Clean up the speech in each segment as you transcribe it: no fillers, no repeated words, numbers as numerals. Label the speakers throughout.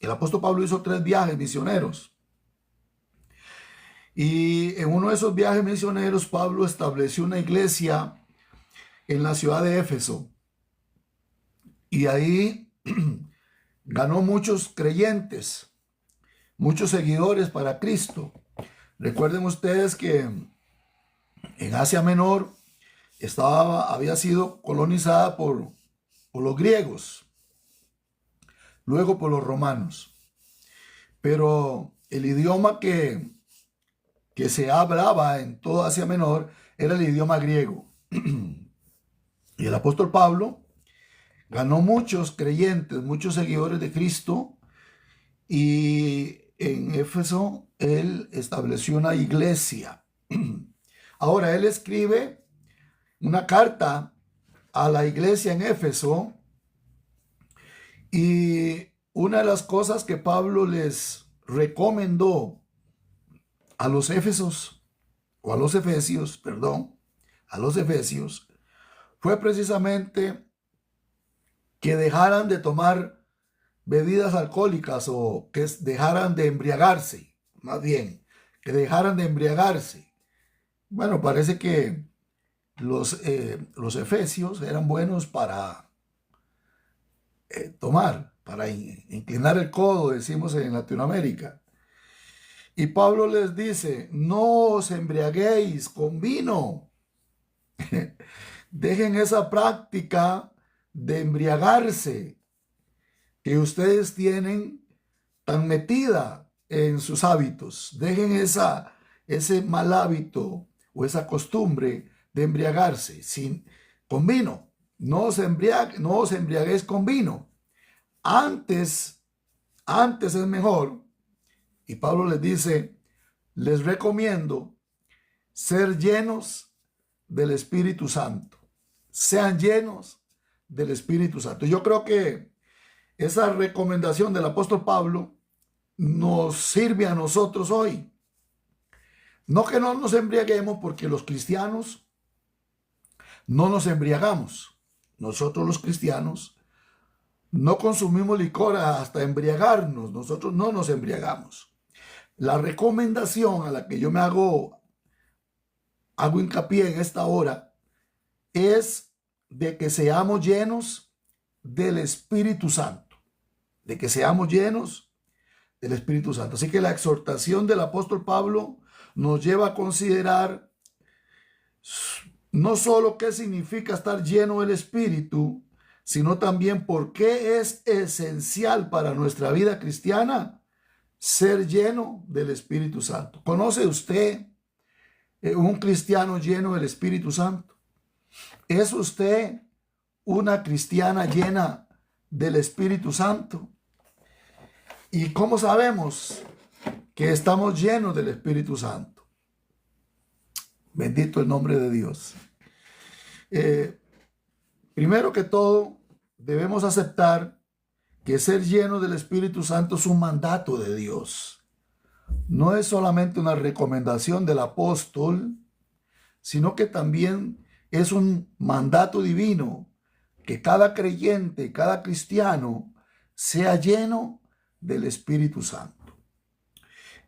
Speaker 1: El apóstol Pablo hizo 3 viajes misioneros. Y en uno de esos viajes misioneros, Pablo estableció una iglesia en la ciudad de Éfeso. Y ahí ganó muchos creyentes, muchos seguidores para Cristo. Recuerden ustedes que en Asia Menor había sido colonizada por los griegos, luego por los romanos. Pero el idioma que se hablaba en toda Asia Menor era el idioma griego. Y el apóstol Pablo ganó muchos creyentes, muchos seguidores de Cristo, y en Éfeso él estableció una iglesia. Ahora él escribe una carta a la iglesia en Éfeso, y una de las cosas que Pablo les recomendó a los Éfesos, o a los Efesios, perdón, a los Efesios, fue precisamente que dejaran de tomar bebidas alcohólicas, o que dejaran de embriagarse, más bien, que dejaran de embriagarse. Bueno, parece que los efesios eran buenos para tomar, para inclinar el codo, decimos en Latinoamérica. Y Pablo les dice, no os embriaguéis con vino. Dejen esa práctica de embriagarse que ustedes tienen tan metida en sus hábitos. Dejen ese mal hábito o esa costumbre de embriagarse con vino. No os embriaguéis con vino. Antes es mejor. Y Pablo les dice, les recomiendo ser llenos del Espíritu Santo. Sean llenos del Espíritu Santo. Yo creo que esa recomendación del apóstol Pablo nos sirve a nosotros hoy. No que no nos embriaguemos, porque los cristianos no nos embriagamos. Nosotros los cristianos no consumimos licor hasta embriagarnos. Nosotros no nos embriagamos. La recomendación a la que yo me hago hincapié en esta hora es de que seamos llenos del Espíritu Santo. De que seamos llenos del Espíritu Santo. Así que la exhortación del apóstol Pablo nos lleva a considerar no solo qué significa estar lleno del Espíritu, sino también por qué es esencial para nuestra vida cristiana ser lleno del Espíritu Santo. ¿Conoce usted un cristiano lleno del Espíritu Santo? ¿Es usted una cristiana llena del Espíritu Santo? ¿Y cómo sabemos que estamos llenos del Espíritu Santo? Bendito el nombre de Dios. Primero que todo, debemos aceptar que ser lleno del Espíritu Santo es un mandato de Dios. No es solamente una recomendación del apóstol, sino que también es un mandato divino, que cada creyente, cada cristiano sea lleno del Espíritu Santo.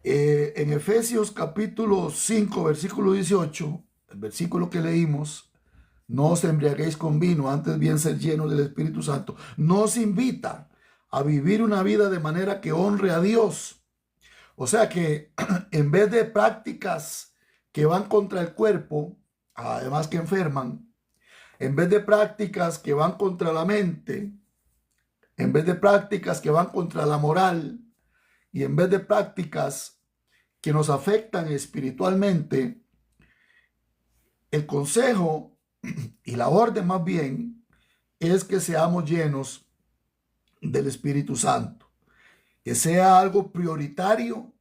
Speaker 1: En Efesios capítulo 5, versículo 18, el versículo que leímos, no os embriaguéis con vino, antes bien ser llenos del Espíritu Santo, nos invita a vivir una vida de manera que honre a Dios. O sea que en vez de prácticas que van contra el cuerpo, además que enferman, en vez de prácticas que van contra la mente, en vez de prácticas que van contra la moral, y en vez de prácticas que nos afectan espiritualmente, el consejo y la orden más bien es que seamos llenos del Espíritu Santo, que sea algo prioritario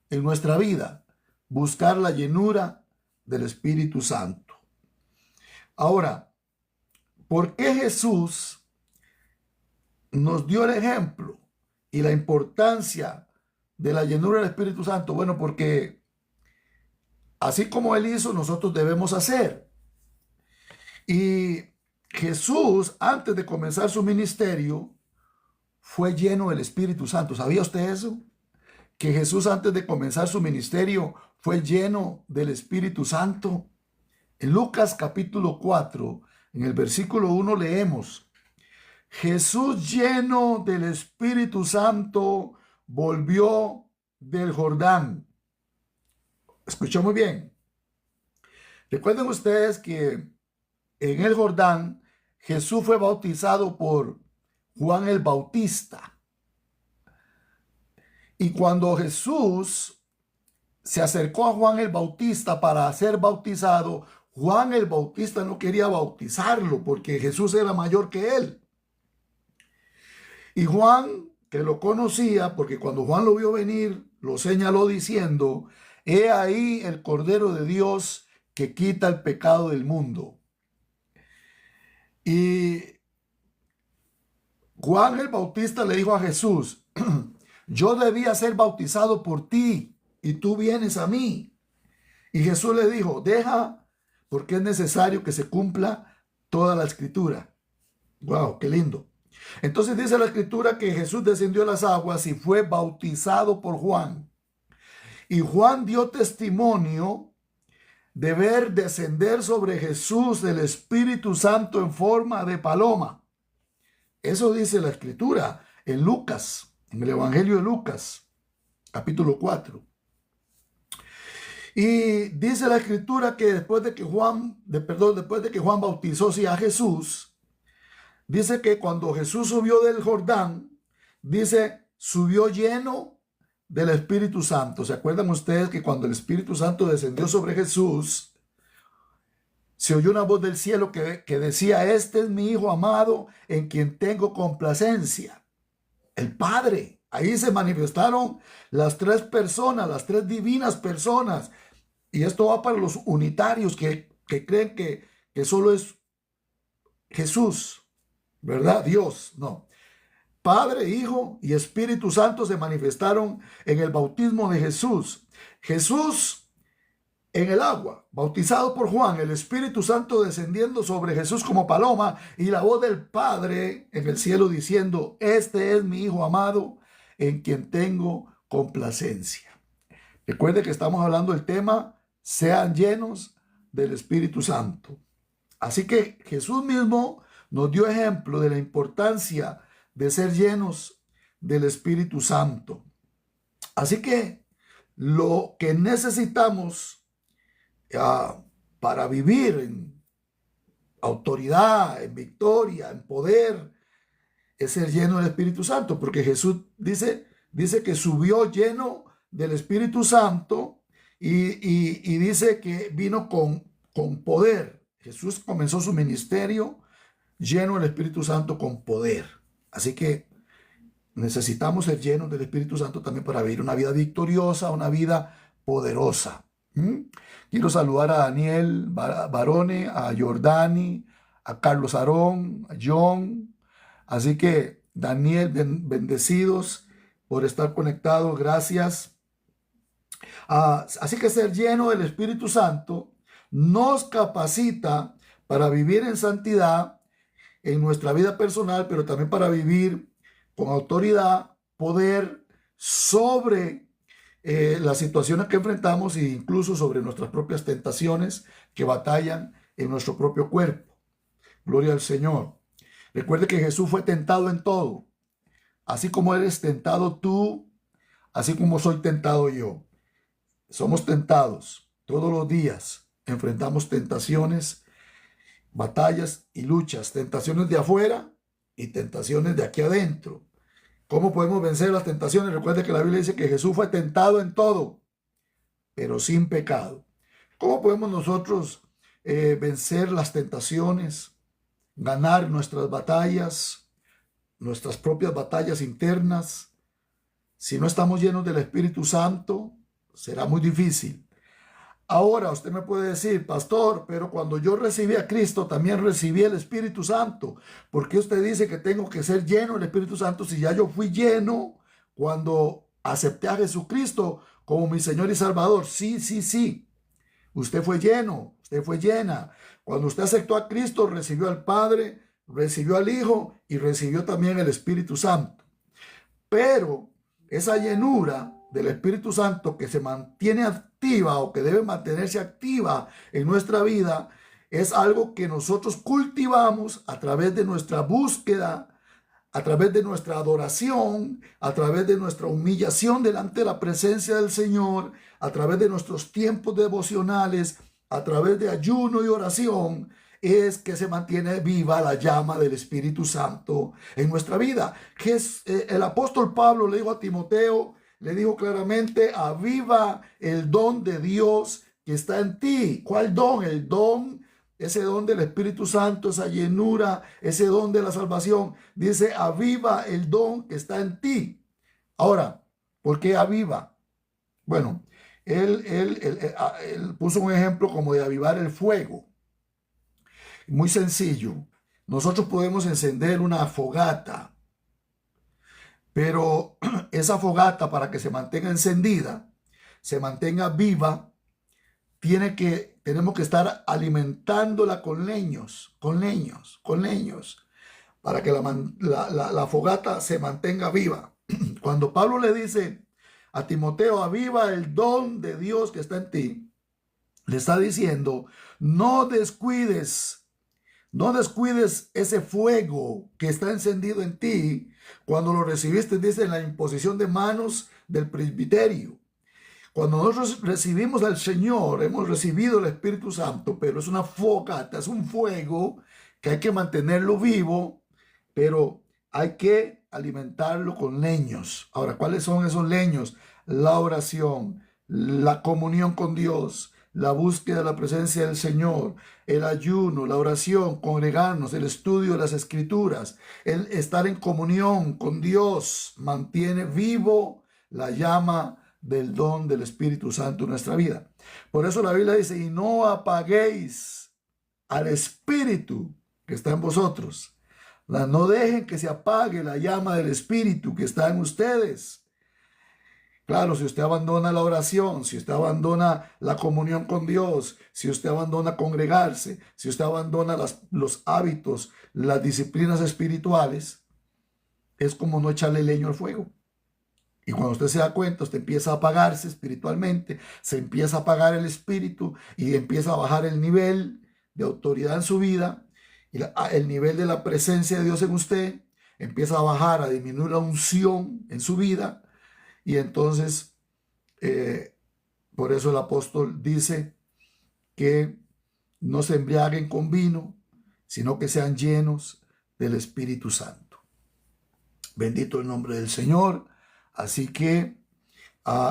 Speaker 1: en nuestra vida, buscar la llenura del Espíritu Santo. Ahora, ¿por qué Jesús nos dio el ejemplo y la importancia de la llenura del Espíritu Santo? Bueno, porque así como Él hizo, nosotros debemos hacer. Y Jesús, antes de comenzar su ministerio, fue lleno del Espíritu Santo. ¿Sabía usted eso? Que Jesús antes de comenzar su ministerio fue lleno del Espíritu Santo. En Lucas capítulo 4, en el versículo 1 leemos: Jesús lleno del Espíritu Santo volvió del Jordán. Escuchó muy bien. Recuerden ustedes que en el Jordán Jesús fue bautizado por Juan el Bautista. Y cuando Jesús se acercó a Juan el Bautista para ser bautizado, Juan el Bautista no quería bautizarlo porque Jesús era mayor que él. Y Juan, que lo conocía, porque cuando Juan lo vio venir, lo señaló diciendo: he ahí el Cordero de Dios que quita el pecado del mundo. Y Juan el Bautista le dijo a Jesús: yo debía ser bautizado por ti y tú vienes a mí. Y Jesús le dijo: deja, porque es necesario que se cumpla toda la escritura. Wow, qué lindo. Entonces dice la escritura que Jesús descendió a las aguas y fue bautizado por Juan. Y Juan dio testimonio de ver descender sobre Jesús el Espíritu Santo en forma de paloma. Eso dice la escritura en Lucas, en el Evangelio de Lucas, capítulo 4. Y dice la escritura que después de que Juan bautizó a Jesús, dice que cuando Jesús subió del Jordán, dice, subió lleno del Espíritu Santo. ¿Se acuerdan ustedes que cuando el Espíritu Santo descendió sobre Jesús, se oyó una voz del cielo que decía: este es mi Hijo amado en quien tengo complacencia? El Padre. Ahí se manifestaron las tres personas, las tres divinas personas. Y esto va para los unitarios que creen que solo es Jesús, ¿verdad? Dios, no. Padre, Hijo y Espíritu Santo se manifestaron en el bautismo de Jesús. Jesús en el agua, bautizado por Juan, el Espíritu Santo descendiendo sobre Jesús como paloma y la voz del Padre en el cielo diciendo: este es mi Hijo amado en quien tengo complacencia. Recuerde que estamos hablando del tema: sean llenos del Espíritu Santo. Así que Jesús mismo nos dio ejemplo de la importancia de ser llenos del Espíritu Santo. Así que lo que necesitamos para vivir en autoridad, en victoria, en poder, es ser lleno del Espíritu Santo, porque Jesús dice que subió lleno del Espíritu Santo y dice que vino con poder. Jesús comenzó su ministerio lleno del Espíritu Santo con poder. Así que necesitamos ser llenos del Espíritu Santo también para vivir una vida victoriosa, una vida poderosa. Quiero saludar a Daniel Barone, a Jordani, a Carlos Aarón, a John. Así que, Daniel, bendecidos por estar conectados. Gracias. Así que ser lleno del Espíritu Santo nos capacita para vivir en santidad en nuestra vida personal, pero también para vivir con autoridad, poder sobre las situaciones que enfrentamos e incluso sobre nuestras propias tentaciones que batallan en nuestro propio cuerpo. Gloria al Señor. Recuerde que Jesús fue tentado en todo. Así como eres tentado tú, así como soy tentado yo. Somos tentados todos los días. Enfrentamos tentaciones, batallas y luchas. Tentaciones de afuera y tentaciones de aquí adentro. ¿Cómo podemos vencer las tentaciones? Recuerde que la Biblia dice que Jesús fue tentado en todo, pero sin pecado. ¿Cómo podemos nosotros vencer las tentaciones, ganar nuestras batallas, nuestras propias batallas internas? Si no estamos llenos del Espíritu Santo, será muy difícil. Ahora usted me puede decir: pastor, pero cuando yo recibí a Cristo también recibí el Espíritu Santo. ¿Por qué usted dice que tengo que ser lleno del Espíritu Santo si ya yo fui lleno cuando acepté a Jesucristo como mi Señor y Salvador? Sí. Usted fue lleno, usted fue llena. Cuando usted aceptó a Cristo, recibió al Padre, recibió al Hijo y recibió también el Espíritu Santo. Pero esa llenura del Espíritu Santo que se mantiene activa o que debe mantenerse activa en nuestra vida es algo que nosotros cultivamos a través de nuestra búsqueda, a través de nuestra adoración, a través de nuestra humillación delante de la presencia del Señor, a través de nuestros tiempos devocionales, a través de ayuno y oración, es que se mantiene viva la llama del Espíritu Santo en nuestra vida. Que el apóstol Pablo le dijo a Timoteo, le dijo claramente: aviva el don de Dios que está en ti. ¿Cuál don? El don, ese don del Espíritu Santo, esa llenura, ese don de la salvación. Dice: aviva el don que está en ti. Ahora, ¿por qué aviva? Bueno, él puso un ejemplo como de avivar el fuego. Muy sencillo. Nosotros podemos encender una fogata, pero esa fogata, para que se mantenga encendida, se mantenga viva, tenemos que estar alimentándola con leños, para que la fogata se mantenga viva. Cuando Pablo le dice a Timoteo: aviva el don de Dios que está en ti, le está diciendo: no descuides ese fuego que está encendido en ti cuando lo recibiste, dice, en la imposición de manos del presbiterio. Cuando nosotros recibimos al Señor, hemos recibido el Espíritu Santo, pero es una fogata, es un fuego que hay que mantenerlo vivo, pero hay que alimentarlo con leños. Ahora, ¿cuáles son esos leños? La oración, la comunión con Dios, la búsqueda de la presencia del Señor, el ayuno, la oración, congregarnos, el estudio de las Escrituras, el estar en comunión con Dios mantiene vivo la llama del don del Espíritu Santo en nuestra vida. Por eso la Biblia dice: y no apaguéis al Espíritu que está en vosotros. No dejen que se apague la llama del Espíritu que está en ustedes. Claro, si usted abandona la oración, si usted abandona la comunión con Dios, si usted abandona congregarse, si usted abandona los hábitos, las disciplinas espirituales, es como no echarle leño al fuego. Y cuando usted se da cuenta, usted empieza a apagarse espiritualmente, se empieza a apagar el espíritu y empieza a bajar el nivel de autoridad en su vida, y el nivel de la presencia de Dios en usted empieza a bajar, a disminuir la unción en su vida. Y entonces, por eso el apóstol dice que no se embriaguen con vino, sino que sean llenos del Espíritu Santo. Bendito el nombre del Señor. Así que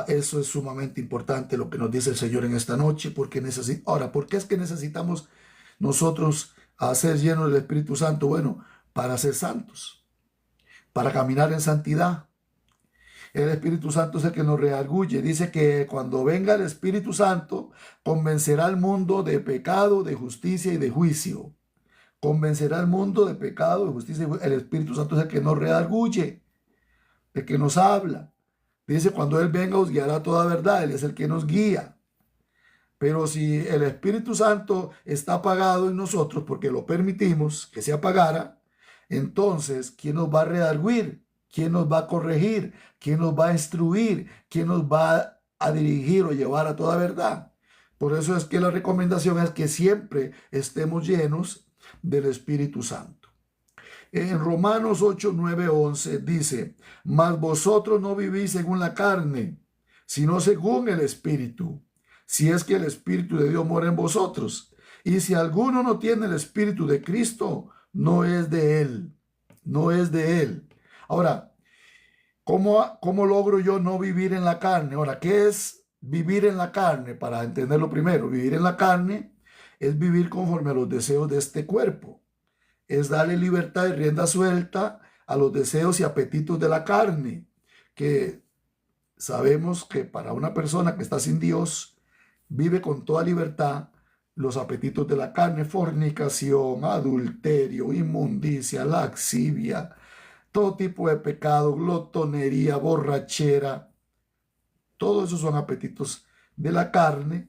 Speaker 1: eso es sumamente importante lo que nos dice el Señor en esta noche, porque ahora, ¿por qué es que necesitamos nosotros ser llenos del Espíritu Santo? Bueno, para ser santos, para caminar en santidad. El Espíritu Santo es el que nos redarguye. Dice que cuando venga el Espíritu Santo, convencerá al mundo de pecado, de justicia y de juicio. Convencerá al mundo de pecado, de justicia y juicio. El Espíritu Santo es el que nos redarguye, el que nos habla. Dice: cuando Él venga os guiará a toda verdad. Él es el que nos guía. Pero si el Espíritu Santo está apagado en nosotros, porque lo permitimos que se apagara, entonces, ¿quién nos va a redarguir? ¿Quién nos va a corregir? ¿Quién nos va a instruir? ¿Quién nos va a dirigir o llevar a toda verdad? Por eso es que la recomendación es que siempre estemos llenos del Espíritu Santo. En Romanos 8, 9, 11 dice: mas vosotros no vivís según la carne, sino según el Espíritu, si es que el Espíritu de Dios mora en vosotros. Y si alguno no tiene el Espíritu de Cristo, no es de él. No es de él. Ahora, ¿cómo logro yo no vivir en la carne? Ahora, ¿qué es vivir en la carne? Para entenderlo primero, vivir en la carne es vivir conforme a los deseos de este cuerpo. Es darle libertad y rienda suelta a los deseos y apetitos de la carne, que sabemos que para una persona que está sin Dios, vive con toda libertad los apetitos de la carne: fornicación, adulterio, inmundicia, laxivia, todo tipo de pecado, glotonería, borrachera. Todos esos son apetitos de la carne,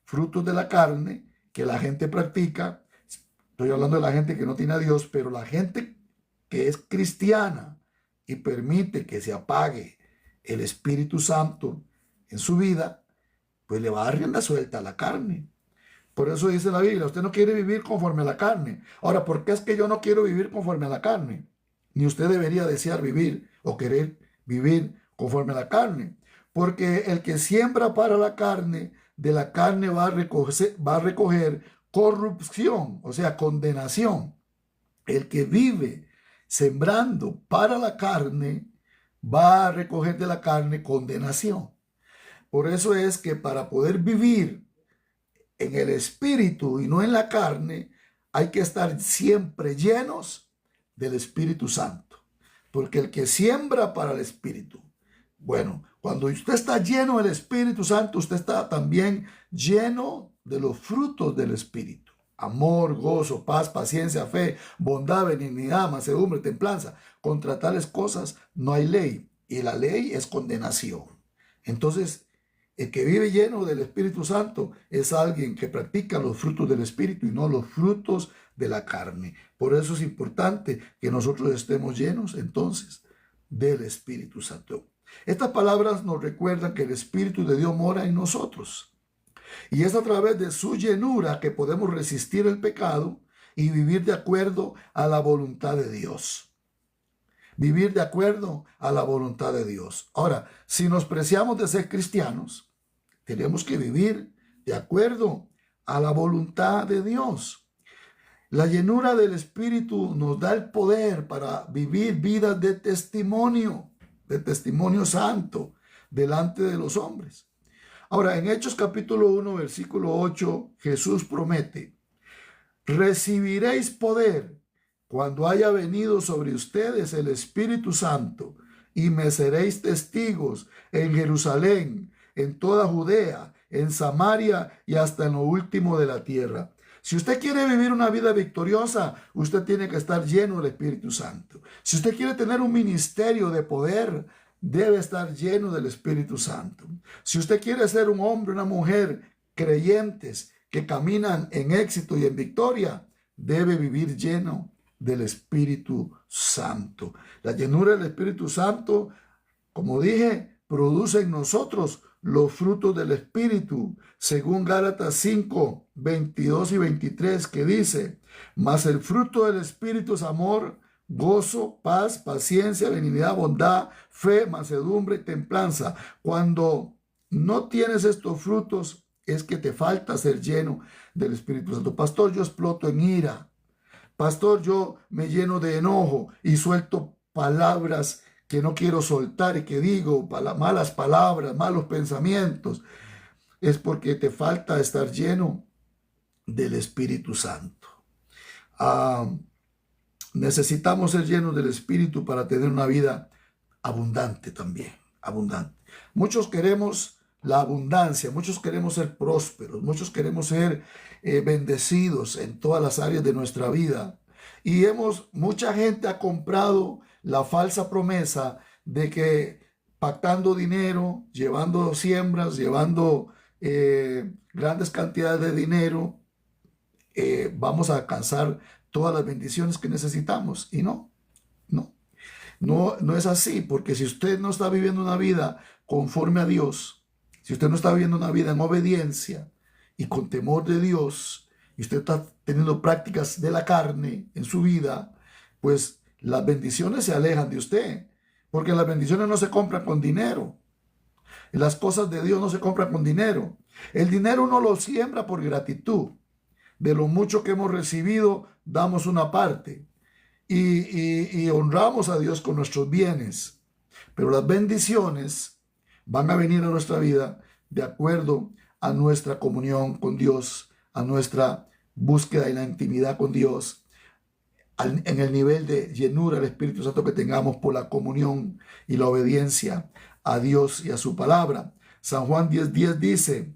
Speaker 1: frutos de la carne que la gente practica. Estoy hablando de la gente que no tiene a Dios, pero la gente que es cristiana, y permite que se apague el Espíritu Santo en su vida, pues le va a dar rienda suelta a la carne. Por eso dice la Biblia, usted no quiere vivir conforme a la carne. Ahora, ¿por qué es que yo no quiero vivir conforme a la carne? Ni usted debería desear vivir o querer vivir conforme a la carne. Porque el que siembra para la carne, de la carne va a recoger corrupción, o sea, condenación. El que vive sembrando para la carne, va a recoger de la carne condenación. Por eso es que para poder vivir en el Espíritu y no en la carne, hay que estar siempre llenos del Espíritu Santo. Porque el que siembra para el Espíritu, bueno, cuando usted está lleno del Espíritu Santo, usted está también lleno de los frutos del Espíritu. Amor, gozo, paz, paciencia, fe, bondad, benignidad, mansedumbre, templanza. Contra tales cosas no hay ley, y la ley es condenación. Entonces, el que vive lleno del Espíritu Santo es alguien que practica los frutos del Espíritu y no los frutos de la carne. Por eso es importante que nosotros estemos llenos entonces del Espíritu Santo. Estas palabras nos recuerdan que el Espíritu de Dios mora en nosotros. Y es a través de su llenura que podemos resistir el pecado y vivir de acuerdo a la voluntad de Dios. Vivir de acuerdo a la voluntad de Dios. Ahora, si nos preciamos de ser cristianos, tenemos que vivir de acuerdo a la voluntad de Dios. La llenura del Espíritu nos da el poder para vivir vidas de testimonio santo delante de los hombres. Ahora, en Hechos capítulo 1, versículo 8, Jesús promete: recibiréis poder cuando haya venido sobre ustedes el Espíritu Santo, y me seréis testigos en Jerusalén, en toda Judea, en Samaria y hasta en lo último de la tierra. Si usted quiere vivir una vida victoriosa, usted tiene que estar lleno del Espíritu Santo. Si usted quiere tener un ministerio de poder, debe estar lleno del Espíritu Santo. Si usted quiere ser un hombre, una mujer creyentes que caminan en éxito y en victoria, debe vivir lleno del Espíritu Santo. La llenura del Espíritu Santo, como dije, produce en nosotros los frutos del Espíritu, según Gálatas 5, 22 y 23, que dice: mas el fruto del Espíritu es amor, gozo, paz, paciencia, benignidad, bondad, fe, mansedumbre y templanza. Cuando no tienes estos frutos, es que te falta ser lleno del Espíritu Santo. Pastor, yo exploto en ira. Pastor, yo me lleno de enojo y suelto palabras que no quiero soltar y que digo malas palabras, malos pensamientos. Es porque te falta estar lleno del Espíritu Santo. Necesitamos ser llenos del Espíritu para tener una vida abundante también, abundante. Muchos queremos la abundancia, muchos queremos ser prósperos, muchos queremos ser bendecidos en todas las áreas de nuestra vida. Y mucha gente ha comprado la falsa promesa de que pactando dinero, llevando siembras, llevando grandes cantidades de dinero, vamos a alcanzar todas las bendiciones que necesitamos. Y no es así, porque si usted no está viviendo una vida conforme a Dios, si usted no está viviendo una vida en obediencia y con temor de Dios, y usted está teniendo prácticas de la carne en su vida, pues las bendiciones se alejan de usted, porque las bendiciones no se compran con dinero. Las cosas de Dios no se compran con dinero. El dinero uno lo siembra por gratitud. De lo mucho que hemos recibido, damos una parte y honramos a Dios con nuestros bienes. Pero las bendiciones van a venir a nuestra vida de acuerdo a nuestra comunión con Dios, a nuestra búsqueda y la intimidad con Dios, en el nivel de llenura del Espíritu Santo que tengamos por la comunión y la obediencia a Dios y a su palabra. San Juan 10:10 dice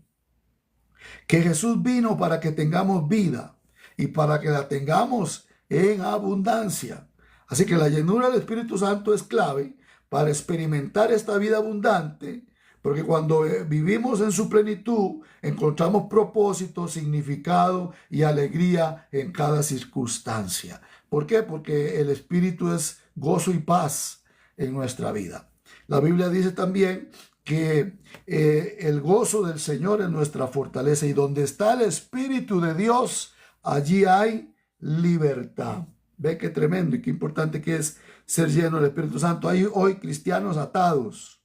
Speaker 1: que Jesús vino para que tengamos vida y para que la tengamos en abundancia. Así que la llenura del Espíritu Santo es clave para experimentar esta vida abundante, porque cuando vivimos en su plenitud, encontramos propósito, significado y alegría en cada circunstancia. ¿Por qué? Porque el Espíritu es gozo y paz. en nuestra vida. La Biblia dice también que el gozo del Señor es nuestra fortaleza, y donde está el Espíritu de Dios, allí hay libertad. Ve qué tremendo y qué importante que es ser lleno del Espíritu Santo. Hay hoy cristianos atados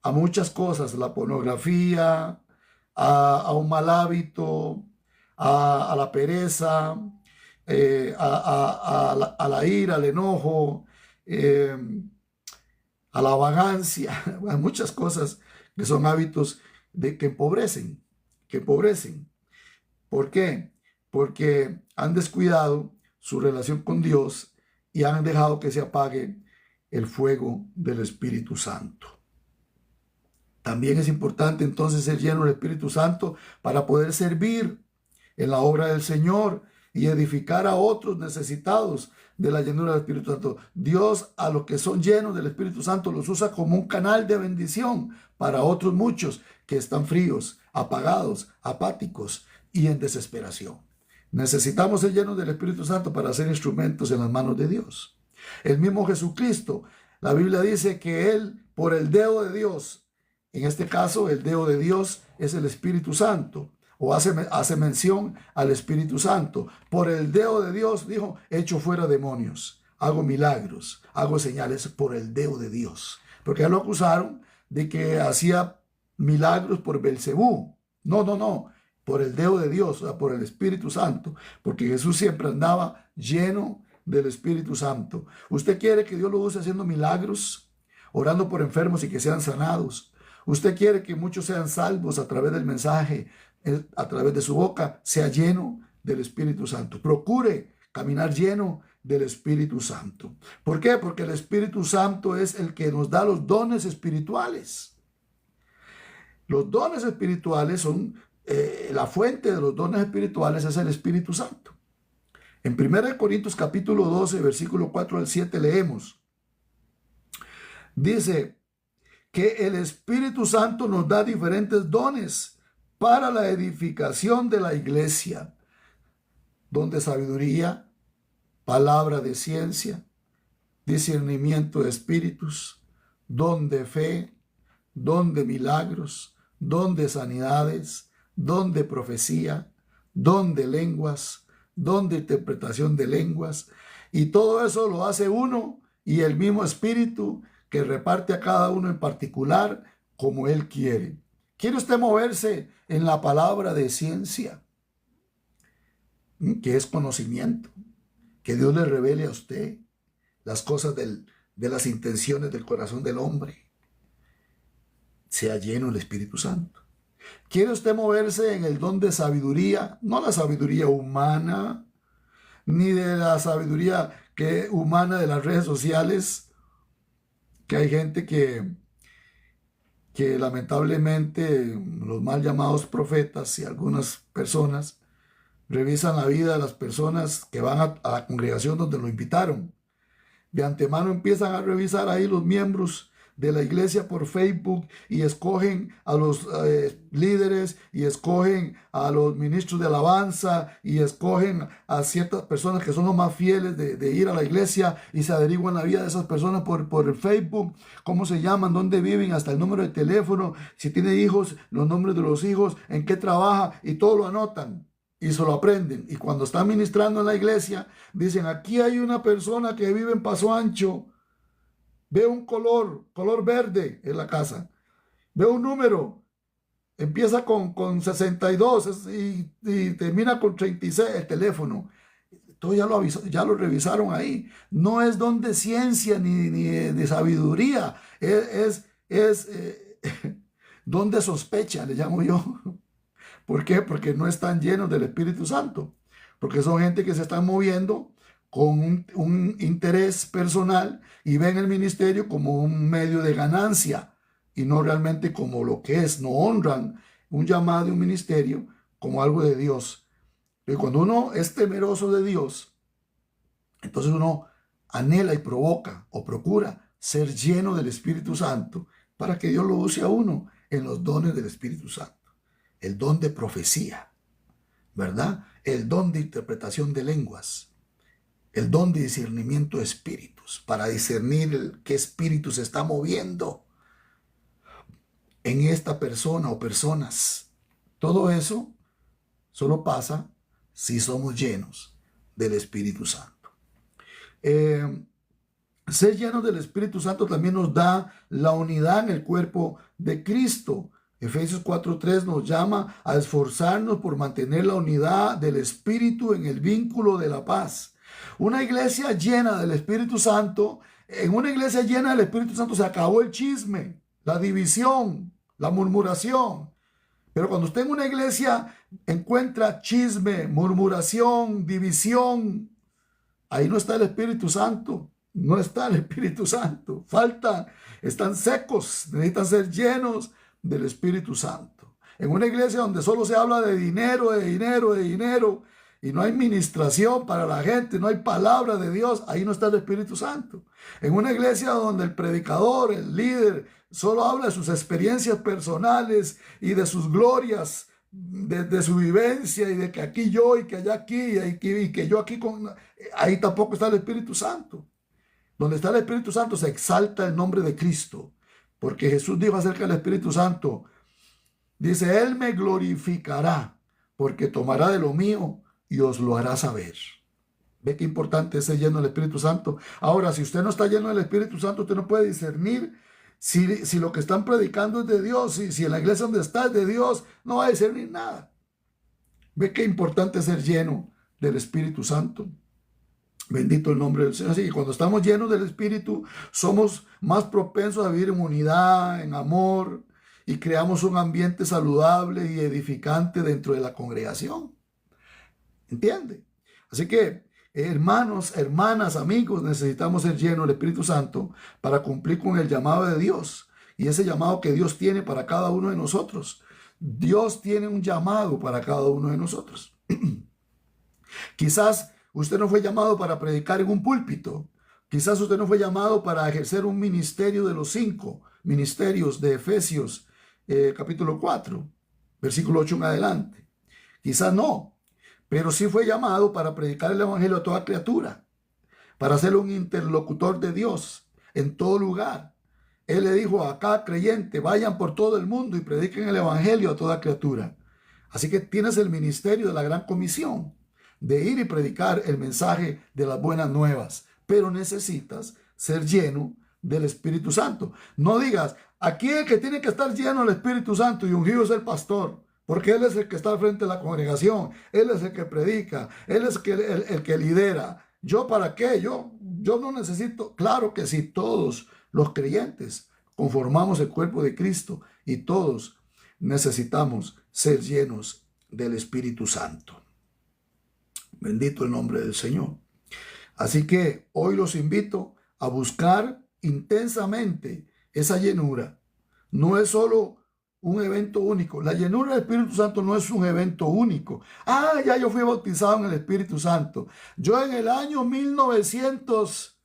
Speaker 1: a muchas cosas: la pornografía, a un mal hábito, a la pereza, a la ira, al enojo, a la vagancia, a muchas cosas que son hábitos que empobrecen, que empobrecen. ¿Por qué? Porque han descuidado su relación con Dios y han dejado que se apague el fuego del Espíritu Santo. También es importante entonces ser lleno del Espíritu Santo para poder servir en la obra del Señor y edificar a otros necesitados de la llenura del Espíritu Santo. Dios, a los que son llenos del Espíritu Santo, los usa como un canal de bendición para otros muchos que están fríos, apagados, apáticos y en desesperación. Necesitamos ser llenos del Espíritu Santo para ser instrumentos en las manos de Dios. El mismo Jesucristo, la Biblia dice que Él, por el dedo de Dios, en este caso el dedo de Dios es el Espíritu Santo, o hace mención al Espíritu Santo. Por el dedo de Dios, dijo, echo fuera demonios, hago milagros, hago señales por el dedo de Dios. Porque ya lo acusaron de que hacía milagros por Belcebú. No, por el dedo de Dios, o sea, por el Espíritu Santo, porque Jesús siempre andaba lleno del Espíritu Santo. ¿Usted quiere que Dios lo use haciendo milagros, orando por enfermos y que sean sanados? ¿Usted quiere que muchos sean salvos a través del mensaje, a través de su boca? Sea lleno del Espíritu Santo. Procure caminar lleno del Espíritu Santo. ¿Por qué? Porque el Espíritu Santo es el que nos da los dones espirituales. Los dones espirituales son, la fuente de los dones espirituales es el Espíritu Santo. En 1 Corintios capítulo 12, versículo 4 al 7 leemos. Dice que el Espíritu Santo nos da diferentes dones para la edificación de la iglesia: don de sabiduría, palabra de ciencia, discernimiento de espíritus, don de fe, don de milagros, don de sanidades, don de profecía, don de lenguas, don de interpretación de lenguas. Y todo eso lo hace uno y el mismo Espíritu, que reparte a cada uno en particular como Él quiere. ¿Quiere usted moverse en la palabra de ciencia, que es conocimiento? Que Dios le revele a usted las cosas de las intenciones del corazón del hombre. Sea lleno del Espíritu Santo. ¿Quiere usted moverse en el don de sabiduría? No la sabiduría humana, ni de la sabiduría humana de las redes sociales, que hay gente que lamentablemente los mal llamados profetas y algunas personas revisan la vida de las personas que van a la congregación donde lo invitaron. De antemano empiezan a revisar ahí los miembros de la iglesia por Facebook y escogen a los líderes y escogen a los ministros de alabanza y escogen a ciertas personas que son los más fieles de ir a la iglesia, y se averiguan la vida de esas personas por el Facebook, cómo se llaman, dónde viven, hasta el número de teléfono, si tiene hijos, los nombres de los hijos, en qué trabaja, y todo lo anotan y se lo aprenden. Y cuando están ministrando en la iglesia, dicen: aquí hay una persona que vive en Paso Ancho. Veo un color verde en la casa. Veo un número. Empieza con 62 y termina con 36 el teléfono. Todo ya lo revisaron ahí. No es don de ciencia ni de sabiduría. Es don de sospecha, le llamo yo. ¿Por qué? Porque no están llenos del Espíritu Santo. Porque son gente que se están moviendo con un interés personal y ven el ministerio como un medio de ganancia y no realmente como lo que es. No honran un llamado de un ministerio como algo de Dios. Y cuando uno es temeroso de Dios, entonces uno anhela y provoca o procura ser lleno del Espíritu Santo para que Dios lo use a uno en los dones del Espíritu Santo. El don de profecía, ¿verdad? El don de interpretación de lenguas, el don de discernimiento de espíritus. espíritus, para discernir qué espíritu se está moviendo en esta persona o personas. Todo eso solo pasa si somos llenos del Espíritu Santo. Ser llenos del Espíritu Santo también nos da la unidad en el cuerpo de Cristo. Efesios 4:3 nos llama a esforzarnos por mantener la unidad del Espíritu en el vínculo de la paz. Una iglesia llena del Espíritu Santo, en una iglesia llena del Espíritu Santo se acabó el chisme, la división, la murmuración. Pero cuando usted en una iglesia encuentra chisme, murmuración, división, ahí no está el Espíritu Santo. No está el Espíritu Santo. Faltan, están secos, necesitan ser llenos del Espíritu Santo. En una iglesia donde solo se habla de dinero, de dinero, de dinero, y no hay ministración para la gente, no hay palabra de Dios, ahí no está el Espíritu Santo. En una iglesia donde el predicador, el líder, solo habla de sus experiencias personales y de sus glorias, de su vivencia, y de que aquí yo y que allá aquí y que yo aquí con... Ahí tampoco está el Espíritu Santo. Donde está el Espíritu Santo se exalta el nombre de Cristo, porque Jesús dijo acerca del Espíritu Santo, dice, Él me glorificará, porque tomará de lo mío y os lo hará saber. ¿Ve qué importante es ser lleno del Espíritu Santo? Ahora, si usted no está lleno del Espíritu Santo, usted no puede discernir si lo que están predicando es de Dios, si en la iglesia donde está es de Dios, no va a discernir nada. ¿Ve qué importante es ser lleno del Espíritu Santo? Bendito el nombre del Señor. Así que cuando estamos llenos del Espíritu, somos más propensos a vivir en unidad, en amor, y creamos un ambiente saludable y edificante dentro de la congregación. ¿Entiende? Así que, hermanos, hermanas, amigos, necesitamos ser llenos del Espíritu Santo para cumplir con el llamado de Dios. Y ese llamado que Dios tiene para cada uno de nosotros. Dios tiene un llamado para cada uno de nosotros. Quizás usted no fue llamado para predicar en un púlpito. Quizás usted no fue llamado para ejercer un ministerio de los 5 ministerios de Efesios, capítulo 4, versículo 8 en adelante. Quizás no, pero sí fue llamado para predicar el evangelio a toda criatura, para ser un interlocutor de Dios en todo lugar. Él le dijo a cada creyente, vayan por todo el mundo y prediquen el evangelio a toda criatura. Así que tienes el ministerio de la gran comisión, de ir y predicar el mensaje de las buenas nuevas, pero necesitas ser lleno del Espíritu Santo. No digas, aquí el que tiene que estar lleno del Espíritu Santo y ungido es el pastor, porque él es el que está al frente de la congregación, él es el que predica, él es el que lidera. ¿Yo para qué? Yo no necesito. Claro que sí, todos los creyentes conformamos el cuerpo de Cristo y todos necesitamos ser llenos del Espíritu Santo. Bendito el nombre del Señor. Así que hoy los invito a buscar intensamente esa llenura. No es solo un evento único. La llenura del Espíritu Santo no es un evento único. Ya yo fui bautizado en el Espíritu Santo. Yo en el año 1900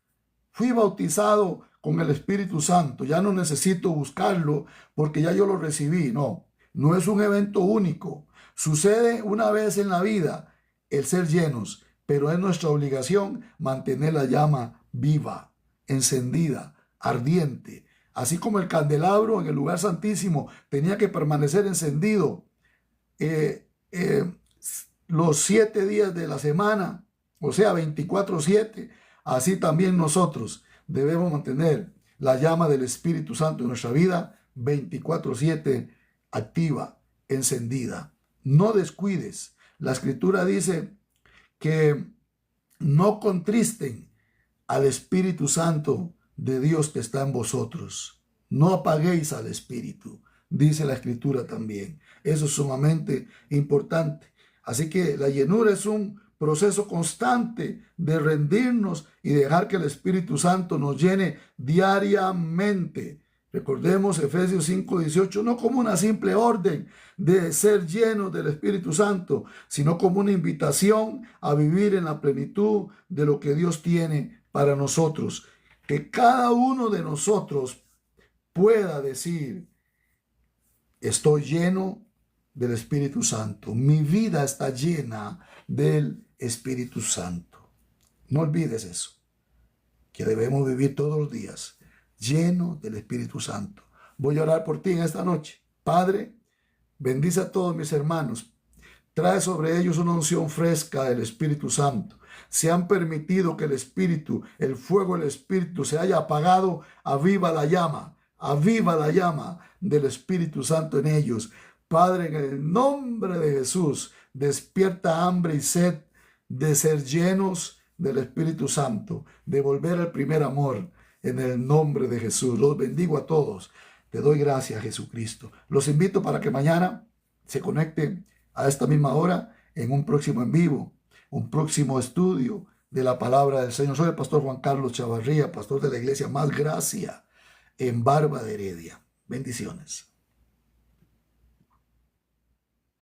Speaker 1: fui bautizado con el Espíritu Santo. Ya no necesito buscarlo porque ya yo lo recibí. No, no es un evento único. Sucede una vez en la vida el ser llenos, pero es nuestra obligación mantener la llama viva, encendida, ardiente. Así como el candelabro en el lugar santísimo tenía que permanecer encendido los 7 días de la semana, o sea, 24/7, así también nosotros debemos mantener la llama del Espíritu Santo en nuestra vida 24/7 activa, encendida. No descuides. La Escritura dice que no contristen al Espíritu Santo de Dios que está en vosotros. No apaguéis al Espíritu, dice la Escritura también. Eso es sumamente importante. Así que la llenura es un proceso constante de rendirnos y dejar que el Espíritu Santo nos llene diariamente. Recordemos Efesios 5:18, no como una simple orden de ser llenos del Espíritu Santo, sino como una invitación a vivir en la plenitud de lo que Dios tiene para nosotros. Que cada uno de nosotros pueda decir, estoy lleno del Espíritu Santo. Mi vida está llena del Espíritu Santo. No olvides eso. que debemos vivir todos los días, lleno del Espíritu Santo. Voy a orar por ti en esta noche. Padre, bendice a todos mis hermanos. Trae sobre ellos una unción fresca del Espíritu Santo. Si han permitido que el Espíritu, el fuego del Espíritu se haya apagado, aviva la llama del Espíritu Santo en ellos. Padre, en el nombre de Jesús, despierta hambre y sed de ser llenos del Espíritu Santo, de volver al primer amor, en el nombre de Jesús. Los bendigo a todos. Te doy gracias, Jesucristo. Los invito para que mañana se conecten a esta misma hora en un próximo en vivo, un próximo estudio de la palabra del Señor. Soy el pastor Juan Carlos Chavarría, pastor de la iglesia Más Gracia en Barba de Heredia. Bendiciones.